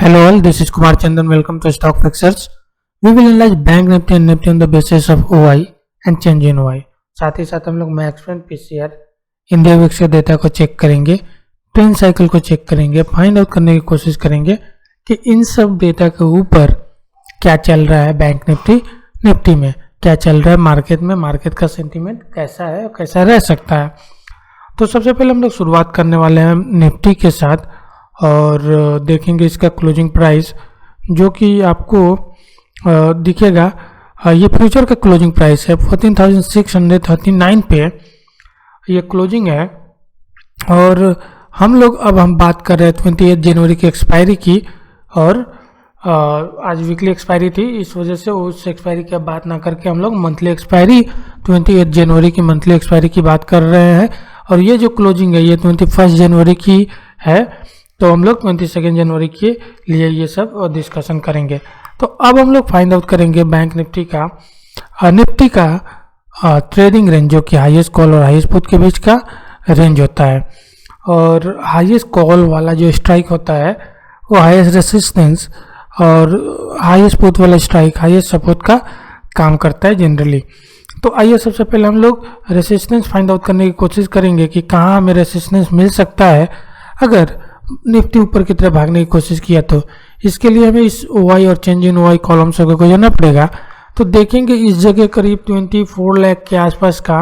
Hello all, this is Kumar Chandan. Welcome to Stock Fixers. We will analyze Bank Nifty and Nifty on the basis of OI and change in OI. साथ ही साथ हम लोग max and PCR India VIX के data को check करेंगे, trend cycle को check करेंगे, find out करने की कोशिश करेंगे कि इन सब डेटा के ऊपर क्या चल रहा है बैंक निफ्टी में क्या चल रहा है मार्केट में, मार्केट का सेंटीमेंट कैसा है और कैसा रह सकता है। तो सबसे पहले हम लोग शुरुआत करने वाले हैं निफ्टी के साथ और देखेंगे इसका क्लोजिंग प्राइस जो कि आपको दिखेगा। ये फ्यूचर का क्लोजिंग प्राइस है 14,639 पे ये क्लोजिंग है। और हम बात कर रहे हैं 28 जनवरी की एक्सपायरी की और आज वीकली एक्सपायरी थी, इस वजह से उस एक्सपायरी की बात ना करके हम लोग मंथली एक्सपायरी 28 जनवरी की मंथली एक्सपायरी की बात कर रहे हैं। और ये जो क्लोजिंग है ये 21 जनवरी की है, तो हम लोग 22 जनवरी के लिए ये सब डिस्कशन करेंगे। तो अब हम लोग फाइंड आउट करेंगे बैंक निफ्टी का ट्रेडिंग रेंज जो कि हाईएस्ट कॉल और हाईएस्ट पुट के बीच का रेंज होता है। और हाईएस्ट कॉल वाला जो स्ट्राइक होता है वो हाईएस्ट रेसिस्टेंस और हाईएस्ट पुट वाला स्ट्राइक हाईएस्ट सपोर्ट का काम करता है जनरली। तो आइए सबसे पहले हम लोग रेसिस्टेंस फाइंड आउट करने की कोशिश करेंगे कि कहाँ हमें रेसिस्टेंस मिल सकता है अगर निफ्टी ऊपर की तरफ भागने की कोशिश किया। तो इसके लिए हमें इस ओआई और चेंज इन ओआई कॉलम्स को जाना पड़ेगा। तो देखेंगे इस जगह करीब 24 लाख के आसपास का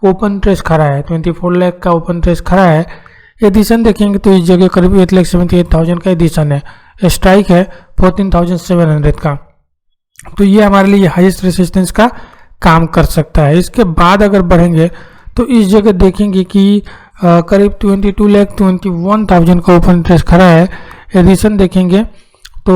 ओपन ट्रेस खड़ा है, 24 लाख का ओपन ट्रेस खड़ा है। एडिशन देखेंगे तो इस जगह करीब 8,78,000 का एडिशन है, स्ट्राइक है 14,700 का। तो ये हमारे लिए हाईएस्ट रेसिस्टेंस का काम कर सकता है। इसके बाद अगर बढ़ेंगे तो इस जगह देखेंगे कि करीब 22,21,000 का ओपन ट्रेस खड़ा है। एडिशन देखेंगे तो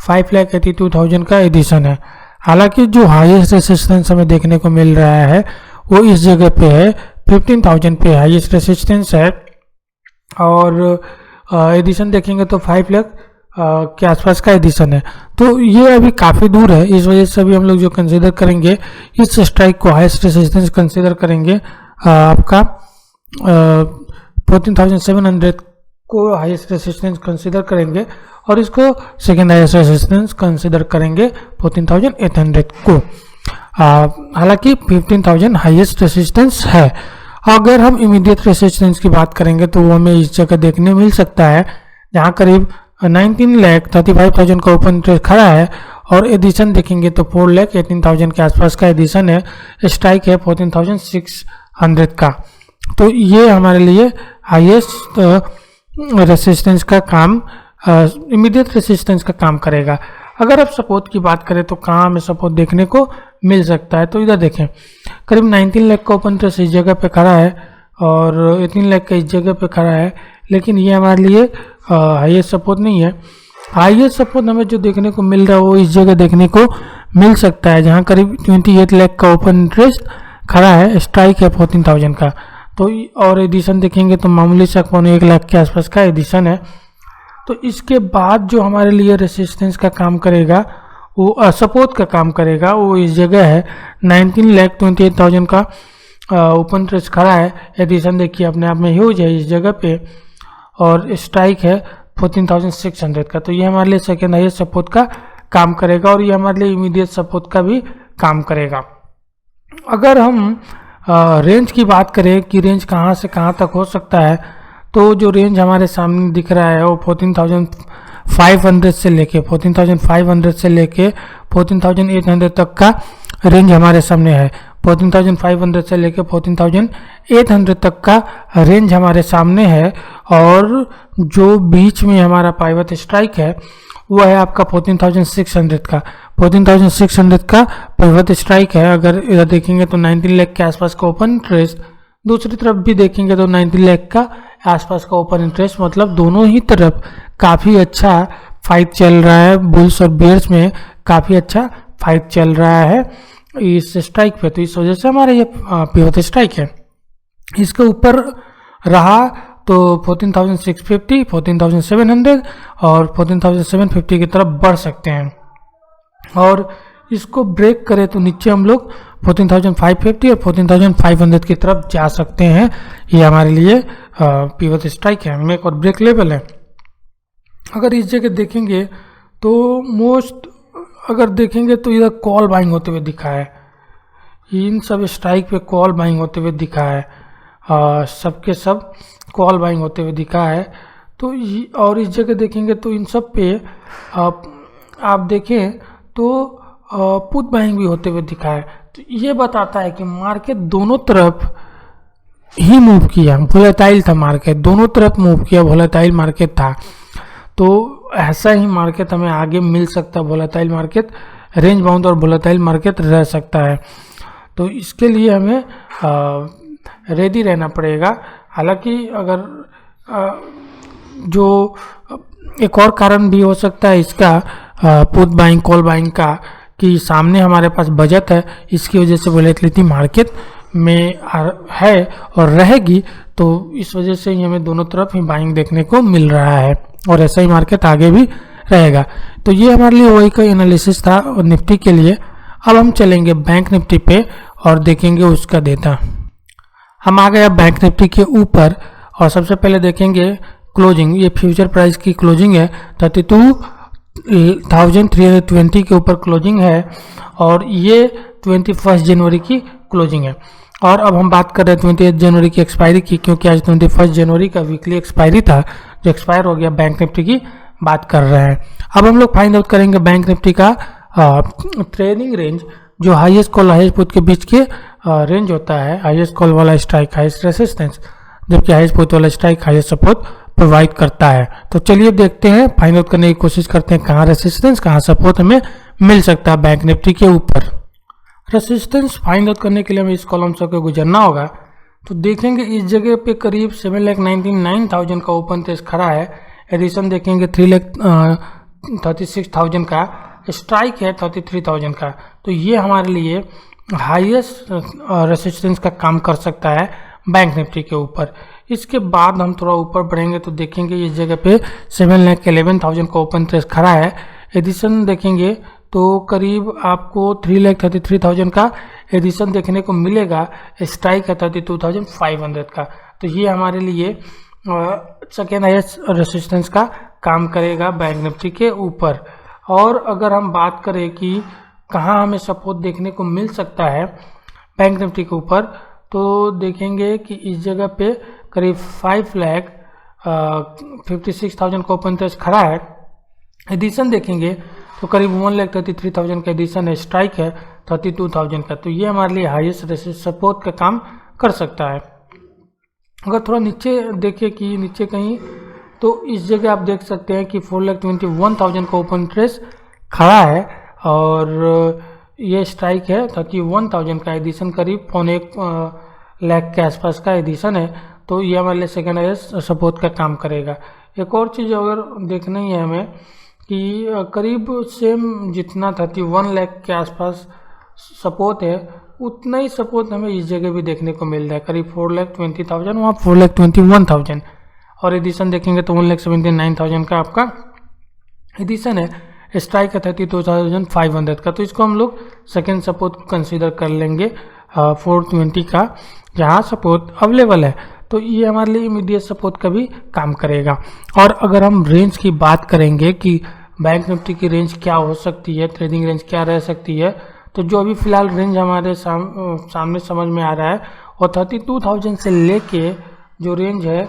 5,82,000 का एडिशन है। हालांकि जो हाईएस्ट रेसिस्टेंस हमें देखने को मिल रहा है वो इस जगह पे है 15,000 पे हाईएस्ट रेसिस्टेंस है। और एडिशन देखेंगे तो 5 लाख के आसपास का एडिशन है। तो ये अभी काफ़ी दूर है, इस वजह से अभी हम लोग जो कंसीडर करेंगे इस स्ट्राइक को हाईएस्ट रेसिस्टेंस कंसीडर करेंगे। आपका 14,700 को हाईएस्ट रेसिस्टेंस कंसीडर करेंगे और इसको सेकेंड हाईएस्ट रेसिस्टेंस कंसीडर करेंगे 14,800 को। हालांकि 15,000 हाईएस्ट रेसिस्टेंस है। अगर हम इमीडिएट रेसिस्टेंस की बात करेंगे तो वो हमें इस जगह देखने मिल सकता है जहाँ करीब 19,35,000 का ओपन ट्रेस खड़ा है। और एडिशन देखेंगे तो 4,18,000 के आसपास का एडिशन है, स्ट्राइक है 14,600 का। तो ये हमारे लिए हाईएस्ट रेसिस्टेंस का काम, इमीडिएट रेसिस्टेंस का काम करेगा। अगर आप सपोर्ट की बात करें तो कहाँ हमें सपोर्ट देखने को मिल सकता है, तो इधर देखें करीब 19 लाख का ओपन ट्रेस इस जगह पे खड़ा है और 18 लाख का इस जगह पे खड़ा है, लेकिन ये हमारे लिए हाईएस्ट सपोर्ट नहीं है। हाईएस्ट सपोर्ट हमें जो देखने को मिल रहा है वो इस जगह देखने को मिल सकता है जहाँ करीब 28 लाख का ओपन इंटरेस्ट खड़ा है, स्ट्राइक है 14,000 का। तो और एडिशन देखेंगे तो मामूली सा 1 लाख के आसपास का एडिशन है। तो इसके बाद जो हमारे लिए रेसिस्टेंस का काम करेगा वो सपोर्ट का काम करेगा वो इस जगह है 19,28,000 का ओपन ट्रेस खड़ा है। एडिशन देखिए अपने आप में ह्यूज है इस जगह पे और स्ट्राइक है 14,600 का। तो ये हमारे लिए सेकेंड हाईएस्ट सपोर्ट का काम करेगा और ये हमारे लिए इमीडिएट सपोर्ट का भी काम करेगा। अगर हम रेंज की बात करें कि रेंज कहाँ से कहाँ तक हो सकता है, तो जो रेंज हमारे सामने दिख रहा है वो 14,500 से लेके 14,800 तक का रेंज हमारे सामने है। 14,500 से लेके 14,800 तक का रेंज हमारे सामने है। और जो बीच में हमारा पाइवट स्ट्राइक है वो है आपका 14,600 का। 14,600 का पाइवट स्ट्राइक है। अगर इधर देखेंगे तो 19 लाख के आसपास का ओपन इंटरेस्ट, दूसरी तरफ भी देखेंगे तो 19 लाख का आसपास का ओपन इंटरेस्ट, मतलब दोनों ही तरफ काफ़ी अच्छा फाइट चल रहा है। बुल्स और बेयर्स में काफ़ी अच्छा फाइट चल रहा है इस स्ट्राइक पे। तो इस वजह से हमारा ये पिवट स्ट्राइक है। इसके ऊपर रहा तो 14,650, 14,700 और 14,750 की तरफ बढ़ सकते हैं। और इसको ब्रेक करें तो नीचे हम लोग 14,550 और 14,500 की तरफ जा सकते हैं। ये हमारे लिए पिवट स्ट्राइक है, मेक और ब्रेक लेवल है। अगर इस जगह देखेंगे तो मोस्ट अगर देखेंगे तो इधर कॉल बाइंग होते हुए दिखा है, इन सब स्ट्राइक पे कॉल बाइंग होते हुए दिखा है, सबके सब कॉल बाइंग होते हुए दिखा है। तो और इस जगह देखेंगे तो इन सब पे आप देखें तो पुट बाइंग भी होते हुए दिखा है। तो ये बताता है कि मार्केट दोनों तरफ ही मूव किया, वोलेटाइल था मार्केट, दोनों तरफ मूव किया, वोलेटाइल मार्केट था। तो ऐसा ही मार्केट हमें आगे मिल सकता है, वोलेटाइल मार्केट, रेंज बाउंड और वोलेटाइल मार्केट रह सकता है। तो इसके लिए हमें रेडी रहना पड़ेगा। हालांकि अगर जो एक और कारण भी हो सकता है इसका पुट बाइंग कॉल बाइंग का, कि सामने हमारे पास बजट है, इसकी वजह से वोलेटिलिटी मार्केट में है और रहेगी। तो इस वजह से ही हमें दोनों तरफ ही बाइंग देखने को मिल रहा है और ऐसा ही मार्केट आगे भी रहेगा। तो ये हमारे लिए वही का एनालिसिस था और निफ्टी के लिए। अब हम चलेंगे बैंक निफ्टी पे और देखेंगे उसका डेटा। हम आ गए अब बैंक निफ्टी के ऊपर और सबसे पहले देखेंगे क्लोजिंग। ये फ्यूचर प्राइस की क्लोजिंग है, 32,320 के ऊपर क्लोजिंग है और ये 21 जनवरी की क्लोजिंग है। और अब हम बात कर रहे हैं 28 जनवरी की एक्सपायरी की, क्योंकि आज 21 जनवरी का वीकली एक्सपायरी था जो एक्सपायर हो गया। बैंक निफ्टी की बात कर रहे हैं। अब हम लोग फाइंड आउट करेंगे बैंक निफ्टी का ट्रेडिंग रेंज, जो हाईएस्ट कॉल हाईएस्ट पुट के बीच के रेंज होता है। हाईएस्ट कॉल वाला स्ट्राइक हाईएस्ट रेसिस्टेंस, जबकि हाईएस्ट पुट वाला स्ट्राइक हाईएस्ट सपोर्ट प्रोवाइड करता है। तो चलिए देखते हैं, फाइंड आउट करने की कोशिश करते हैं कहाँ रेसिस्टेंस कहाँ सपोर्ट हमें मिल सकता है बैंक निफ्टी के ऊपर। रेसिस्टेंस फाइंड आउट करने के लिए हमें इस कॉलम से होकर गुजरना होगा। तो देखेंगे इस जगह पे करीब 7,99,000 का ओपन टेस्ट खड़ा है। एडिशन देखेंगे 3,36,000 का, स्ट्राइक है 33,000 का। तो ये हमारे लिए हाईएस्ट रेसिस्टेंस का काम कर सकता है बैंक निफ्टी के ऊपर। इसके बाद हम थोड़ा ऊपर बढ़ेंगे तो देखेंगे इस जगह पे 7,11,000 का ओपन टेस्ट खड़ा है। एडिशन देखेंगे तो करीब आपको 3,33,000 का एडिशन देखने को मिलेगा। स्ट्राइक है 32,500 का। तो ये हमारे लिए सेकेंड हाईएस्ट रेसिस्टेंस का काम करेगा बैंक निफ्टी के ऊपर। और अगर हम बात करें कि कहाँ हमें सपोर्ट देखने को मिल सकता है बैंक निफ्टी के ऊपर, तो देखेंगे कि इस जगह पे करीब 5,56,000 का ओपन टेस्ट खड़ा है। एडिशन देखेंगे तो करीब 1,33,000 का एडिशन है, स्ट्राइक है 32,000 का। तो ये हमारे लिए हाईएस्ट सपोर्ट का काम कर सकता है। अगर थोड़ा नीचे देखें कि नीचे कहीं, तो इस जगह आप देख सकते हैं कि 4,21,000 का ओपन टेस्ट खड़ा है और ये स्ट्राइक है 31,000 का। एडिशन करीब 1.25 लाख के आसपास का एडिशन है। तो ये हमारे लिए सेकेंड हाईएस्ट सपोर्ट का काम करेगा। एक और चीज़ अगर देखना ही है हमें कि करीब सेम जितना 31 लाख के आसपास सपोर्ट है, उतना ही सपोर्ट हमें इस जगह भी देखने को मिल रहा है। करीब 4,20,000, वहाँ 4,21,000। और एडिशन देखेंगे तो 1,79,000 का आपका एडिशन है, स्ट्राइक है 32,500 का। तो इसको हम लोग सेकेंड सपोर्ट कंसीडर कर लेंगे 420 का, जहाँ सपोर्ट अवेलेबल है। तो ये हमारे लिए इमीडिएट सपोर्ट का भी काम करेगा। और अगर हम रेंज की बात करेंगे कि बैंक निफ्टी की रेंज क्या हो सकती है, ट्रेडिंग रेंज क्या रह सकती है, तो जो अभी फिलहाल रेंज हमारे सामने समझ में आ रहा है और 32,000 से लेके जो रेंज है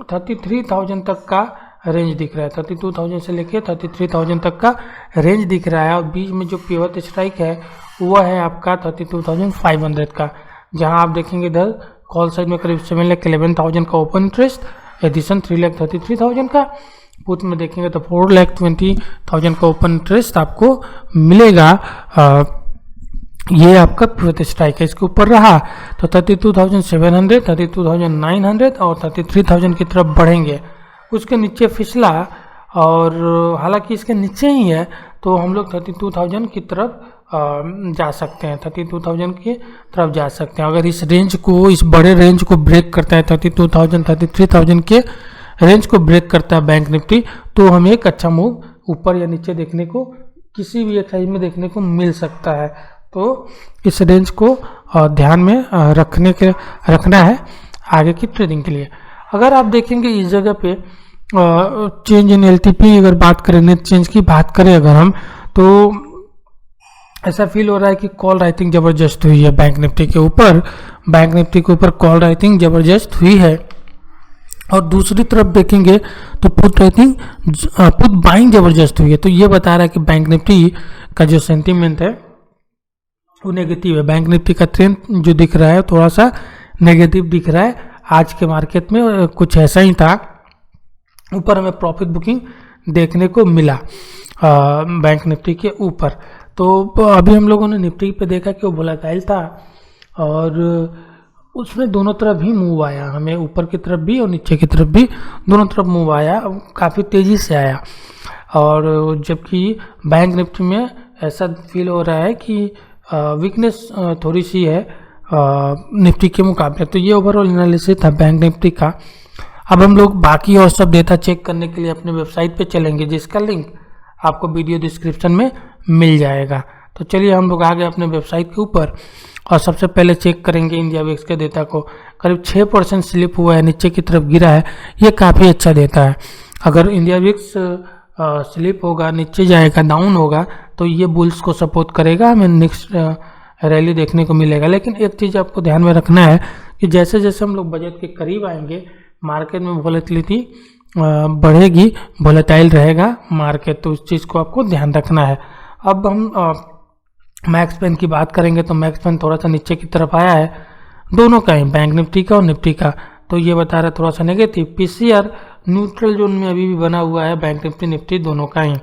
33,000 तक का रेंज दिख रहा है। 32,000 से लेके 33,000 तक का रेंज दिख रहा है और बीच में जो पिवट स्ट्राइक है वह है आपका 32,500 का, जहां आप देखेंगे इधर कॉल साइड में करीब 7,11,000 का ओपन इंटरेस्ट, एडिशन 3,33,000 का। पुट में देखेंगे तो 4,20,000 का ओपन इंटरेस्ट आपको मिलेगा। ये आपका पिवट स्ट्राइक है, इसके ऊपर रहा तो 32,700, 32,900 और 33,000 की तरफ बढ़ेंगे। उसके नीचे फिसला और हालांकि इसके नीचे ही है तो हम लोग 32,000 की तरफ जा सकते हैं, 32,000 की तरफ जा सकते हैं। अगर इस रेंज को, इस बड़े रेंज को ब्रेक करता है 32,000, 33,000 के रेंज को ब्रेक करता है बैंक निफ्टी, तो हमें एक अच्छा मूव ऊपर या नीचे देखने को किसी भी एक साइज में देखने को मिल सकता है। तो इस रेंज को ध्यान में रखना है आगे की ट्रेडिंग के लिए। अगर आप देखेंगे इस जगह पे चेंज इन एलटीपी अगर बात करें, नेट चेंज की बात करें अगर हम, तो ऐसा फील हो रहा है कि कॉल राइटिंग ज़बरदस्त हुई है बैंक निफ्टी के ऊपर। बैंक निफ्टी के ऊपर कॉल राइटिंग ज़बरदस्त हुई है। और दूसरी तरफ देखेंगे तो पुट राइटिंग, पुट बाइंग ज़बरदस्त हुई है। तो ये बता रहा है कि बैंक निफ्टी का जो सेंटीमेंट है वो नेगेटिव है। बैंक निफ्टी का ट्रेंड जो दिख रहा है थोड़ा सा नेगेटिव दिख रहा है आज के मार्केट में। कुछ ऐसा ही था, ऊपर हमें प्रॉफिट बुकिंग देखने को मिला बैंक निफ्टी के ऊपर। तो अभी हम लोगों ने निफ्टी पे देखा कि वो वोलेटाइल था और उसमें दोनों तरफ ही मूव आया, हमें ऊपर की तरफ भी और नीचे की तरफ भी दोनों तरफ मूव आया, काफ़ी तेज़ी से आया। और जबकि बैंक निफ्टी में ऐसा फील हो रहा है कि वीकनेस थोड़ी सी है निफ्टी के मुकाबले। तो ये ओवरऑल एनालिसिस था बैंक निफ्टी का। अब हम लोग बाकी और सब डेटा चेक करने के लिए अपने वेबसाइट पे चलेंगे, जिसका लिंक आपको वीडियो डिस्क्रिप्शन में मिल जाएगा। तो चलिए हम लोग आ गए अपने वेबसाइट के ऊपर और सबसे पहले चेक करेंगे इंडिया विक्स के डेटा को। करीब 6% स्लिप हुआ है, नीचे की तरफ गिरा है, ये काफ़ी अच्छा डेटा है। अगर इंडिया विक्स स्लिप होगा, नीचे जाएगा, डाउन होगा, तो ये बुल्स को सपोर्ट करेगा, हमें नेक्स्ट रैली देखने को मिलेगा। लेकिन एक चीज़ आपको ध्यान में रखना है कि जैसे जैसे हम लोग बजट के करीब आएंगे मार्केट में वोलेटिलिटी बढ़ेगी, वोलेटाइल रहेगा मार्केट, तो उस चीज़ को आपको ध्यान रखना है। अब हम मैक्स पेन की बात करेंगे तो मैक्स पेन थोड़ा सा नीचे की तरफ आया है, दोनों का ही, बैंक निफ्टी का और निफ्टी का। तो ये बता रहा है थोड़ा सा नेगेटिव। पीसीआर न्यूट्रल जोन में अभी भी बना हुआ है, बैंक निफ्टी निफ्टी दोनों का ही।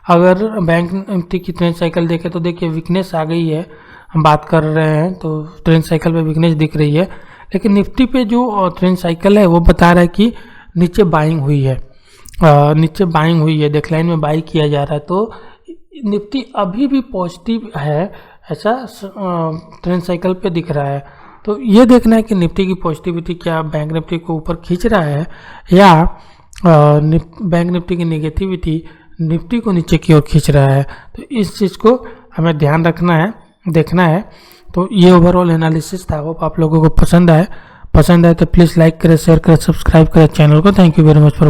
अगर बैंक निफ्टी की ट्रेंड साइकिल देखें तो देखिए वीकनेस आ गई है, हम बात कर रहे हैं तो ट्रेंड साइकिल पे वीकनेस दिख रही है। लेकिन निफ्टी पे जो ट्रेंड साइकिल है वो बता रहा है कि नीचे बाइंग हुई है, नीचे बाइंग हुई है, डिक्लाइन में बाई किया जा रहा है। तो निफ्टी अभी भी पॉजिटिव है, ऐसा ट्रेंड साइकिल पे दिख रहा है। तो ये देखना है कि निफ्टी की पॉजिटिविटी क्या बैंक निफ्टी को ऊपर खींच रहा है या बैंक निफ्टी की नेगेटिविटी निफ्टी को नीचे की ओर खींच रहा है। तो इस चीज़ को हमें ध्यान रखना है, देखना है। तो ये ओवरऑल एनालिसिस था, होप आप लोगों को पसंद आए तो प्लीज़ लाइक करें, शेयर करें, सब्सक्राइब करें चैनल को। Thank you very much for